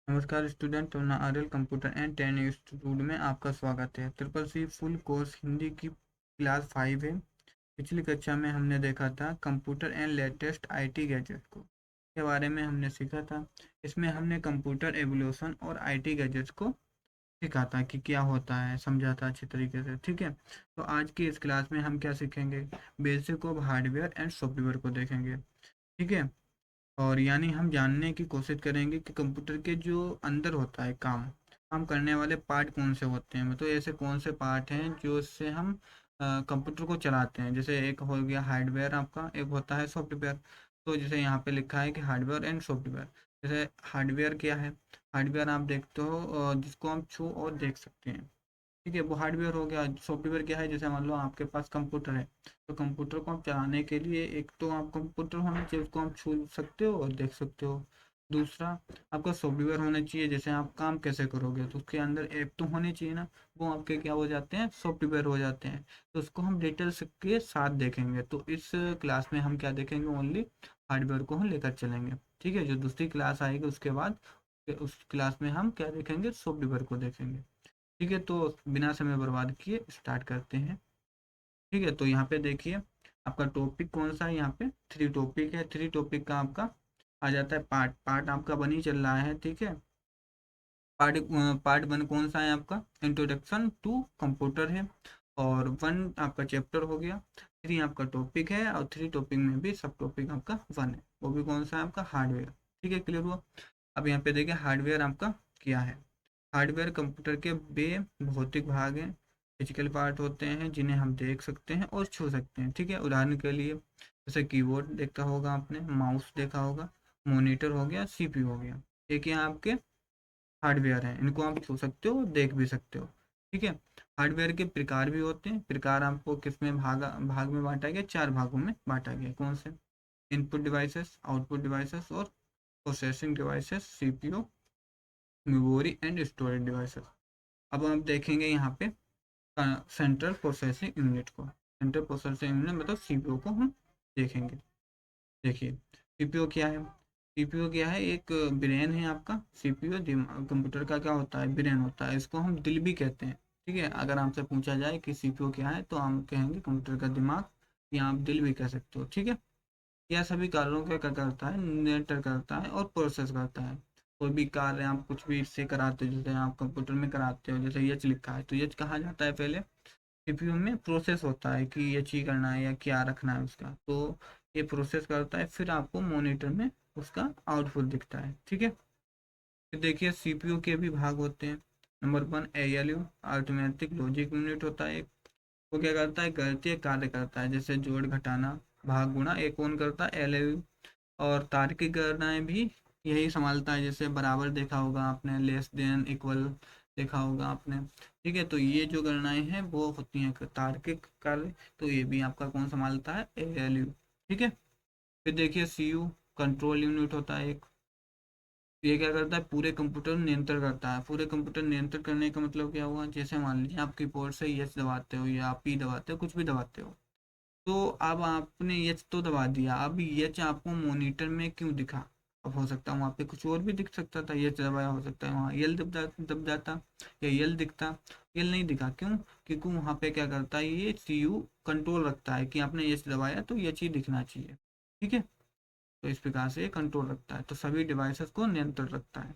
नमस्कार student, RL computer and 10 institute में आपका स्वागत है। Triple C full course Hindi की क्लास 5 है। पिछली कक्षा में हमने देखा था computer and latest IT gadget को के बारे में हमने सीखा था। इसमें हमने कंप्यूटर एवोल्यूशन और आईटी गैजेट्स को सीखा था कि क्या होता है, समझा था अच्छी तरीके से। ठीक है, तो आज की इस क्लास में हम क्या सीखेंगे? Basic of hardware and software को देखेंगे। ठीक है, और यानी हम जानने की कोशिश करेंगे कि कंप्यूटर के जो अंदर होता है काम काम करने वाले पार्ट कौन से होते हैं, मतलब ऐसे कौन से पार्ट हैं जो इससे हम कंप्यूटर को चलाते हैं। जैसे एक हो गया हार्डवेयर आपका, एक होता है सॉफ्टवेयर। तो जैसे यहाँ पे लिखा है कि हार्डवेयर एंड सॉफ्टवेयर। जैसे हार्डवेयर क्या है? हार्डवेयर आप देखते हो जिसको हम छू और देख सकते हैं। ठीक है, वो हार्डवेयर हो गया। सॉफ्टवेयर क्या है? जैसे मान लो आपके पास कंप्यूटर है, तो कंप्यूटर को आप चलाने के लिए एक तो आप कंप्यूटर होना चाहिए, उसको आप छू सकते हो और देख सकते हो। दूसरा, आपका सॉफ्टवेयर होना चाहिए। जैसे आप काम कैसे करोगे तो उसके अंदर ऐप तो होने चाहिए ना, वो आपके क्या हो जाते हैं? सॉफ्टवेयर हो जाते हैं। तो उसको हम डिटेल्स के साथ देखेंगे। तो इस क्लास में हम क्या देखेंगे? ओनली हार्डवेयर को हम लेकर चलेंगे। ठीक है, जो दूसरी क्लास आएगी उसके बाद उस क्लास में हम क्या देखेंगे? सॉफ्टवेयर को देखेंगे। ठीक है, तो बिना समय बर्बाद किए स्टार्ट करते हैं। ठीक है, तो यहाँ पे देखिए आपका टॉपिक कौन सा है। यहाँ पे थ्री टॉपिक है। थ्री टॉपिक का आपका आ जाता है पार्ट। पार्ट आपका बन ही चल रहा है। ठीक है, पार्ट पार्ट वन कौन सा है आपका? इंट्रोडक्शन टू कंप्यूटर है। और वन आपका चैप्टर हो गया। थ्री आपका टॉपिक है, और थ्री टॉपिक में भी सब टॉपिक आपका वन है। वो भी कौन सा है? आपका हार्डवेयर। ठीक है, क्लियर हुआ? अब यहाँ पे देखिए हार्डवेयर आपका क्या है। हार्डवेयर कंप्यूटर के बे भौतिक भाग हैं, फिजिकल पार्ट होते हैं जिन्हें हम देख सकते हैं और छू सकते हैं। ठीक है, उदाहरण के लिए जैसे कीबोर्ड देखा होगा आपने, माउस देखा होगा, मॉनिटर हो गया, सीपीयू हो गया। एक यहाँ आपके हार्डवेयर हैं, इनको आप छू सकते हो, देख भी सकते हो। ठीक है, हार्डवेयर के प्रकार भी होते हैं। प्रकार आपको किस में भाग में बांटा गया? चार भागों में बांटा गया। कौन से? इनपुट डिवाइसेस, आउटपुट डिवाइसेस और processing devices, CPU, memory and storage devices. अब हम देखेंगे यहाँ पे सेंट्रल प्रोसेसिंग यूनिट को। सेंट्रल प्रोसेसिंग यूनिट मतलब सीपीयू को हम देखेंगे। देखिए सीपीयू क्या है? सीपीयू क्या है? एक ब्रेन है आपका। सीपीयू कंप्यूटर का क्या होता है? ब्रेन होता है। इसको हम दिल भी कहते हैं। ठीक है, अगर हमसे पूछा जाए कि सीपीयू क्या है तो हम कहेंगे कंप्यूटर का दिमाग, या आप दिल भी कह सकते हो। ठीक है, यह सभी कार्यों को क्या करता है? नियंत्रण करता है और प्रोसेस करता है। कोई भी कार्य आप कुछ भी इससे कराते हो, जैसे आप कंप्यूटर में कराते हो, जैसे यच लिखा है तो यच कहा जाता है पहले। सीपीयू में प्रोसेस होता है कि ये चीज करना है या क्या रखना है उसका, तो ये प्रोसेस करता है, फिर आपको मॉनिटर में उसका आउटपुट दिखता है। ठीक है, फिर देखिए सीपीयू के भी भाग होते हैं। Number one ALU, arithmetic logic unit होता है एक। वो क्या करता है? गणितीय कार्य करता है, जैसे जोड़ घटाना, भाग गुणा। एक कौन करता है? एलयू। और तार्किक गणनाएं भी यही संभालता है, जैसे बराबर देखा होगा आपने, लेस देन, इक्वल देखा होगा आपने। ठीक है, तो ये जो गणनाएं हैं वो होती हैं तार्किक कार्य। तो ये भी आपका कौन संभालता है? एएलयू। ठीक है, फिर देखिए सीयू, कंट्रोल यूनिट होता है एक। ये क्या करता है? पूरे कंप्यूटर नियंत्रण करता है। पूरे कंप्यूटर नियंत्रण करने का मतलब क्या हुआ? जैसे मान लीजिए आप कीबोर्ड से यस दबाते हो या पी दबाते हो, कुछ भी दबाते हो, तो अब आपने यच तो दबा दिया, अब यच आपको मॉनिटर में क्यों दिखा? अब हो सकता है वहाँ पे कुछ और भी दिख सकता था, यच दबाया, हो सकता है वहाँ यल दब जाता या यल दिखता। यल नहीं दिखा, क्यों? क्योंकि वहाँ पे क्या करता है? ये सीयू कंट्रोल रखता है कि आपने यच दबाया तो यच ही दिखना चाहिए। ठीक है, तो इस प्रकार से ये कंट्रोल रखता है, तो सभी डिवाइसेस को नियंत्रण रखता है।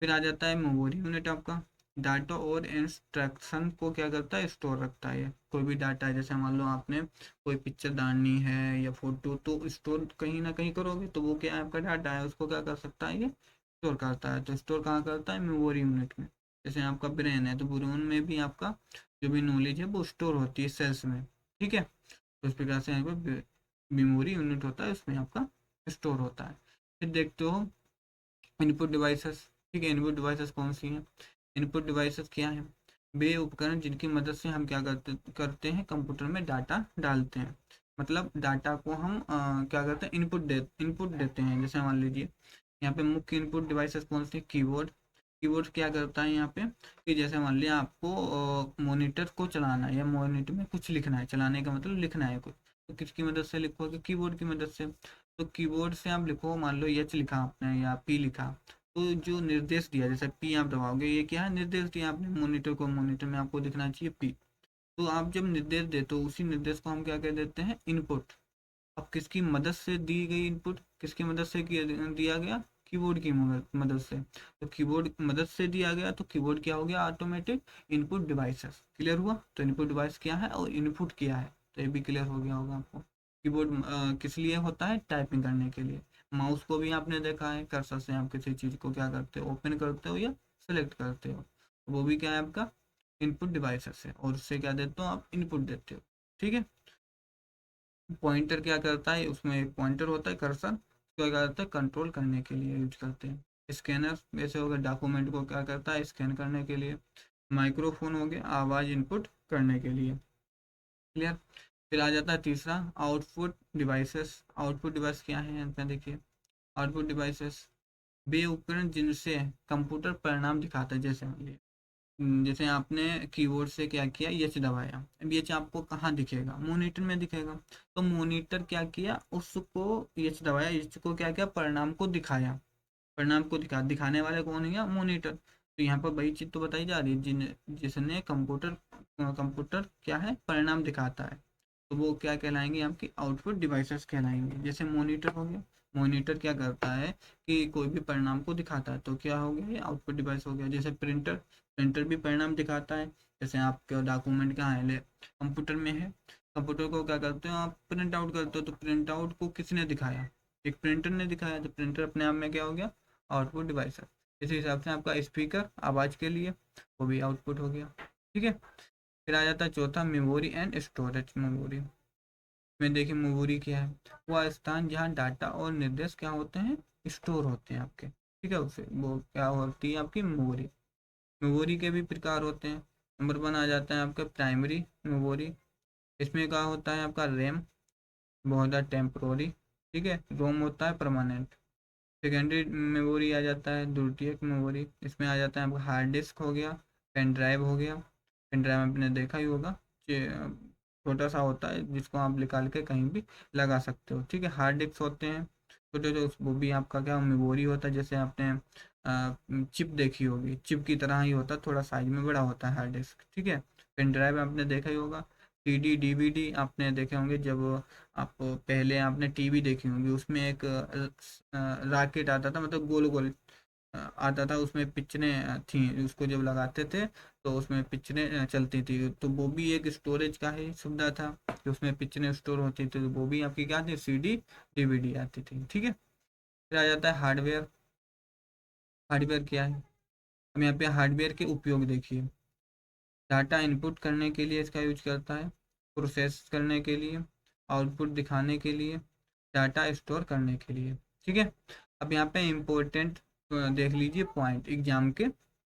फिर आ जाता है मेमोरी यूनिट आपका। डाटा और इंस्ट्रक्शन को क्या करता है? स्टोर रखता है। कोई भी डाटा है, जैसे मान लो आपने कोई पिक्चर डालनी है या फोटो, तो स्टोर कहीं ना कहीं करोगे, तो वो क्या है? आपका डाटा है, उसको क्या कर सकता है? ये स्टोर करता है। तो स्टोर कहाँ करता है? मेमोरी यूनिट में। जैसे आपका ब्रेन है, तो ब्रेन में भी आपका जो भी नॉलेज है वो स्टोर होती है सेल्स में। ठीक है, तो इस प्रकार से यहाँ पे मेमोरी यूनिट होता है, उसमें आपका स्टोर होता है। फिर देखते हो इनपुट डिवाइसेस। ठीक है, इनपुट डिवाइसेस कौन सी हैं? इनपुट डिवाइसेस क्या है? वे उपकरण जिनकी मदद से हम क्या करते हैं? कंप्यूटर में डाटा डालते हैं। मतलब डाटा को हम क्या करते हैं? इनपुट देते हैं। जैसे मान लीजिए यहाँ पे मुख्य इनपुट डिवाइसेस कौन सी? कीबोर्ड। कीबोर्ड क्या करता है यहाँ पे? कि जैसे मान लिया आपको मॉनिटर को चलाना है या मॉनिटर में कुछ लिखना है, चलाने का मतलब लिखना है कुछ, तो किसकी मदद से लिखोगे? कीबोर्ड की मदद से। तो कीबोर्ड से आप लिखो, मान लो एच लिखा आपने या पी लिखा, तो जो निर्देश दिया, जैसे पी आप दबाओगे, ये क्या है, निर्देश दिया आपने मॉनिटर को, मॉनिटर में आपको दिखना चाहिए पी। तो आप जब निर्देश देते हो, उसी निर्देश को हम क्या कह देते हैं, इनपुट। अब किसकी मदद से दी गई इनपुट, किसकी मदद से दिया गया, कीबोर्ड की मदद से। तो कीबोर्ड मदद से दिया गया, तो कीबोर्ड क्या हो गया, ऑटोमेटिक इनपुट डिवाइसेस। क्लियर हुआ, तो इनपुट डिवाइस क्या है और इनपुट क्या है, तो ये भी क्लियर हो गया होगा आपको। कीबोर्ड किस लिए होता है, टाइपिंग करने के लिए। माउस को भी आपने देखा है, कर्सर से आप किसी चीज़ को क्या करते हो, ओपन करते हो या सेलेक्ट करते हो, वो भी क्या है आपका इनपुट डिवाइसेस है, और उससे क्या देते हो, आप इनपुट देते हो। ठीक है। पॉइंटर क्या करता है, उसमें एक पॉइंटर होता है, कर्सर, उसको क्या करता है, कंट्रोल करने के लिए यूज करते हैं। स्कैनर वैसे हो गया, डॉक्यूमेंट को क्या करता है, स्कैन करने के लिए। माइक्रोफोन हो गया, आवाज़ इनपुट करने के लिए। क्लियर। फिर आ जाता है तीसरा, आउटपुट डिवाइसेस। आउटपुट डिवाइस क्या है, यहाँ पे देखिए, आउटपुट डिवाइसेस वे उपकरण जिनसे कंप्यूटर परिणाम दिखाता है। जैसे आपने कीबोर्ड से क्या किया, एच दबाया, अब एच आपको कहाँ दिखेगा, मॉनिटर में दिखेगा। तो मॉनिटर क्या किया, उसको एच दबाया, एच को क्या किया, परिणाम को दिखाया। परिणाम को दिखाने वाले कौन है, मॉनिटर। तो यहाँ पर वही चीज़ तो बताई जा रही है, जिसने कंप्यूटर कंप्यूटर क्या है, परिणाम दिखाता है। तो वो क्या कहलाएंगे, आपकी आउटपुट डिवाइसेस कहलाएंगे। जैसे मॉनिटर हो गया, मॉनिटर क्या करता है कि कोई भी परिणाम को दिखाता है, तो क्या हो गया, ये आउटपुट डिवाइस हो गया। जैसे प्रिंटर, प्रिंटर भी परिणाम दिखाता है। जैसे आपका डॉक्यूमेंट कहाँ है, कंप्यूटर में है, कंप्यूटर को क्या करते हो, आप प्रिंट आउट करते हो, तो प्रिंट आउट को किसने दिखाया, एक प्रिंटर ने दिखाया। तो प्रिंटर अपने आप में क्या हो गया, आउटपुट डिवाइस है। इसी हिसाब से आपका स्पीकर आवाज़ के लिए, वो भी आउटपुट हो गया। ठीक है। फिर आ जाता है चौथा, मेमोरी एंड स्टोरेज। मेमोरी में देखिए, मेमोरी क्या है, वह स्थान जहाँ डाटा और निर्देश क्या होते हैं, स्टोर होते हैं आपके। ठीक है, उसे वो क्या होती है, आपकी मेमोरी। मेमोरी के भी प्रकार होते हैं। नंबर वन आ जाता है आपका प्राइमरी मेमोरी। इसमें क्या होता है, आपका रैम, बहुत ज़्यादा टेम्पोरी। ठीक है, रोम होता है परमानेंट। सेकेंडरी मेमोरी आ जाता है द्वितीयक मेमोरी। इसमें आ जाता है आपका हार्ड डिस्क हो गया, पेन ड्राइव हो गया। पेन ड्राइव आपने देखा ही होगा, छोटा सा होता है जिसको आप निकाल के कहीं भी लगा सकते हो। ठीक है, हार्ड डिस्क होते हैं छोटे छोटे, वो भी आपका क्या मेमोरी होता है। जैसे आपने चिप देखी होगी, चिप की तरह ही होता है, थोड़ा साइज में बड़ा होता है हार्ड डिस्क। ठीक है। पेन ड्राइव आपने देखा ही होगा। सीडी डीवीडी आपने देखे होंगे, जब आप पहले आपने टीवी देखी होंगी, उसमें एक रॉकेट आता था, मतलब गोल गोल आता था, उसमें पिक्चरें थी, उसको जब लगाते थे तो उसमें पिक्चरें चलती थी। तो वो भी एक स्टोरेज का ही सुविधा था कि उसमें पिक्चरें स्टोर होती थी। तो वो भी आपकी क्या थी, सीडी डीवीडी आती थी। ठीक है। फिर आ जाता है हार्डवेयर। हार्डवेयर क्या है, हम यहाँ पे हार्डवेयर के उपयोग देखिए। डाटा इनपुट करने के लिए इसका यूज करता है, प्रोसेस करने के लिए, आउटपुट दिखाने के लिए, डाटा स्टोर करने के लिए। ठीक है। अब यहाँ पे इम्पोर्टेंट देख लीजिए पॉइंट एग्जाम के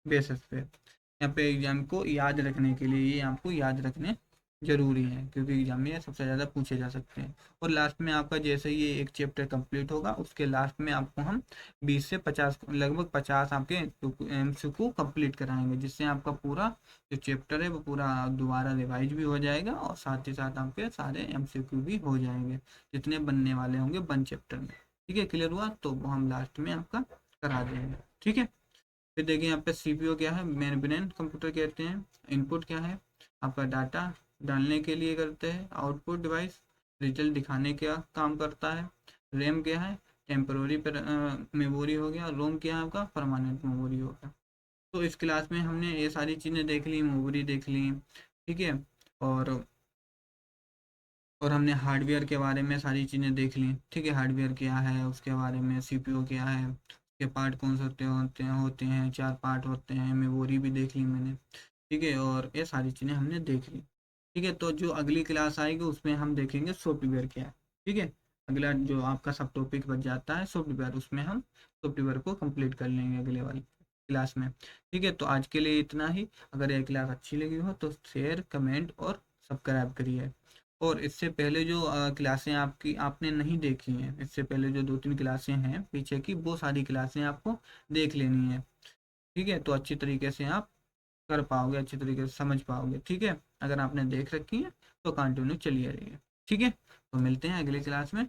बेसिस पे। यहाँ पे एग्जाम को याद रखने के लिए, ये आपको याद रखने जरूरी है, क्योंकि एग्जाम में ये सबसे ज़्यादा पूछे जा सकते हैं। और लास्ट में आपका जैसे ही ये एक चैप्टर कंप्लीट होगा, उसके लास्ट में आपको हम 20 से 50, लगभग 50 आपके MCQ कंप्लीट कराएंगे, जिससे आपका पूरा जो चैप्टर है वो पूरा दोबारा रिवाइज भी हो जाएगा, और साथ ही साथ आपके सारे MCQ भी हो जाएंगे, जितने बनने वाले होंगे वन चैप्टर में। ठीक है, क्लियर हुआ, तो वो हम लास्ट में आपका करा देंगे। ठीक है। फिर देखिए यहाँ पे CPU क्या है, मेन ब्रेन कंप्यूटर कहते हैं। इनपुट क्या है, आपका डाटा डालने के लिए करते हैं। आउटपुट डिवाइस रिजल्ट दिखाने का काम करता है। रैम क्या है, टेम्पररी पर मेमोरी हो गया। रोम क्या है, आपका परमानेंट मेमोरी होगा। तो इस क्लास में हमने ये सारी चीज़ें देख ली, मेमोरी देख ली। ठीक है। और और हमने हार्डवेयर के बारे में सारी चीज़ें देख ली। ठीक है, हार्डवेयर क्या है, उसके बारे में CPU क्या है, उसके पार्ट कौन से होते हैं 4 पार्ट होते हैं। मेमोरी भी देख ली मैंने। ठीक है, और ये सारी चीज़ें हमने देख ली। ठीक है, तो जो अगली क्लास आएगी उसमें हम देखेंगे सॉफ्टवेयर क्या है। ठीक है, अगला जो आपका सब टॉपिक बच जाता है सॉफ्टवेयर, उसमें हम सॉफ्टवेयर को कंप्लीट कर लेंगे अगले वाली क्लास में। ठीक है, तो आज के लिए इतना ही। अगर ये क्लास अच्छी लगी हो तो शेयर, कमेंट और सब्सक्राइब करिए। और इससे पहले जो क्लासें आपकी आपने नहीं देखी हैं, इससे पहले जो 2-3 क्लासें हैं पीछे की, वो सारी क्लासें आपको देख लेनी है। ठीक है, तो अच्छी तरीके से आप कर पाओगे, अच्छी तरीके से समझ पाओगे। ठीक है, अगर आपने देख रखी है तो कंटिन्यू चलिए रहिए। ठीक है, तो मिलते हैं अगली क्लास में।